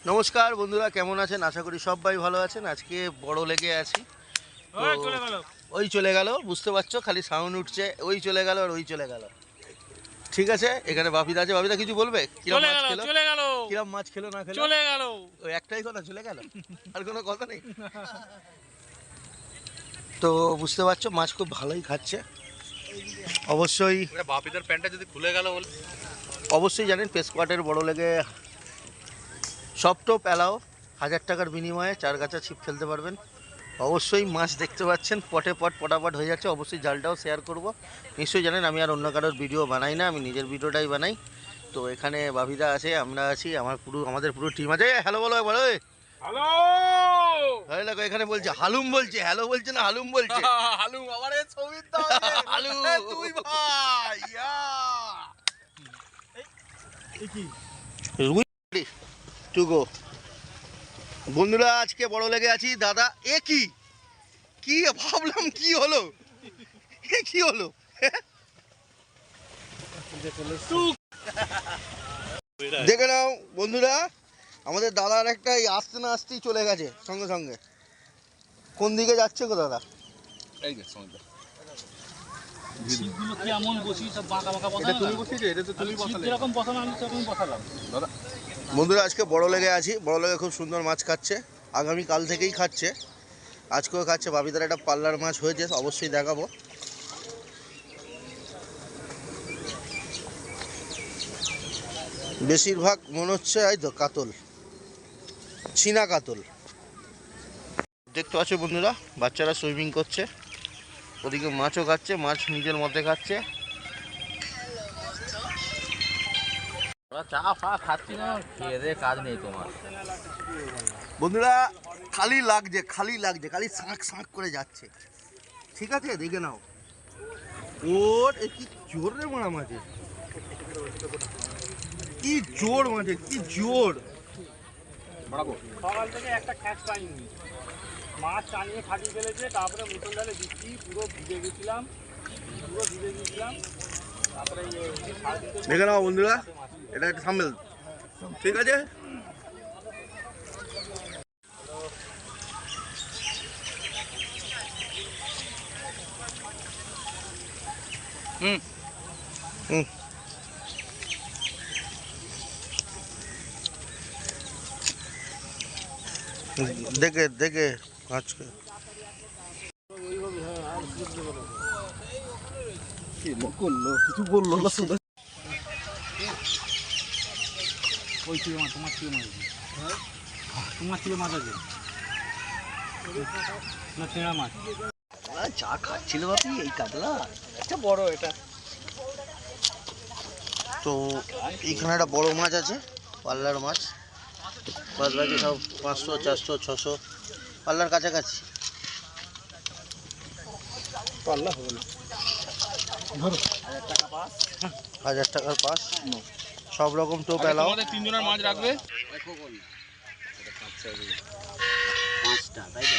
নমস্কার বন্ধুরা, কেমন আছেন? আশা করি সবাই ভালো আছেন। আজকে বড় লেগে আছি। ওই চলে গেল, বুঝতে পারছো, খালি সাউন্ড উঠছে। ওই চলে গেল আর ওই চলে গেল। ঠিক আছে, এখানে বাপিদা আছে। বাপিদা কিছু বলবে? কিরম মাছ খেলো? কিরম মাছ খেলো না খেলো? চলে গেল। ওই একটাই কথা, চলে গেল, আর কোনো কথা নেই। তো বুঝতে পারছো, মাছ খুব ভালোই খাচ্ছে। অবশ্যই বাপিদার প্যান্টটা যদি খুলে গেল বলে, অবশ্যই জানেন পেস্কোয়াটের বড় লেগে সব টোপ অ্যালাও 1000 টাকার বিনিময়ে 4 গাছা ছিপ ফেলতে পারবেন। অবশ্যই মাছ দেখতে পাচ্ছেন পটে পট পটাপট হয়ে যাচ্ছে। অবশ্যই জালটাও শেয়ার করব। নিশ্চয়ই জানেন আমি আর অন্য কারোর ভিডিও বানাই না, আমি নিজের ভিডিওটাই বানাই। তো এখানে বাপিদা আছে, আমরা আছি, আমাদের পুরো টিম আছে। হ্যালো বলো একবার। ওই হ্যালো, এই দেখো এখানে বলছে হালুম, বলছে হ্যালো বলছে না হালুম বলছে। হালু আমার এই ছবির দাও হালু তুই ভাই রুই টু গো। বন্ধুরা আজকে বড় লেগে আছি। দাদা এ কি কি ভাবলাম, কি হলো, এ কি হলো? দেখে নাও বন্ধুরা, আমাদের দাদার একটা আসতে না আসতেই চলে গেছে সঙ্গে সঙ্গে। কোন দিকে যাচ্ছে গো দাদা? এই যে সঙ্গে ছিপগুলো কি এমন বসি সব বাঁকা বাঁকা বসানো? এটা তুমি বসিয়েছো, এটা তো তুমি বসালে। যেরকম বসানো আমি সেরকম বসালাম দাদা। বন্ধুরা আজকে বড় লেগে আছি। বড় লেগে খুব সুন্দর মাছ খাচ্ছে, আগামী কাল থেকেই খাচ্ছে, আজকেও খাচ্ছে। বাবিদার একটা পাল্লার মাছ হয়েছে, অবশ্যই দেখাবো। বেশিরভাগ মনে হচ্ছে এই তো কাতল, চীনা কাতল। দেখতে পাচ্ছ বন্ধুরা, বাচ্চারা সুইমিং করছে, ওদিকে মাছও খাচ্ছে, মাছ নিজের মধ্যে খাচ্ছে। চা ফা খাচ্ছি না, খেয়ে দে, কাজ নেই তোমার। বন্ধুরা খালি লাগছে, খালি লাগছে, খালি শাঁক শাঁক করে যাচ্ছে। ঠিক আছে, দেখে নাও। ওর এ কি জোর রে মারা মাছের, কি জোর মাছের, কি জোর। সকাল থেকে একটা খ্যাচ পাইনি। মাছ টানিয়ে ফাটিয়ে ফেলেছে, তারপরে মুসল ডালে দিচ্ছি, পুরো ভিজে গেছিলাম। তারপরে দেখে নাও বন্ধুরা, এটা একটা সামেল। ঠিক আছে, হুম হুম। দেখে দেখে আজকে করলো কিছু বললো না শুধু। ওই ছিল মাছ, তোমার ছিল মাছ, তোমার ছিল মাছ আছে না চেনা মাছ? চা খাচ্ছিল বাপি, এই কাতলা একটা বড় এটা। তো এইখানে একটা বড় মাছ আছে, পাল্লার মাছ। বাদ বাকি সব 500 400 600 পাল্লার কাছাকাছি। পাল্লা হবে না, ধরো 1000 টাকার পাস, সব রকম টোপ এলাও। আমাদের তিনজনের মাছ রাখবে। পাঁচটা, তাই তো?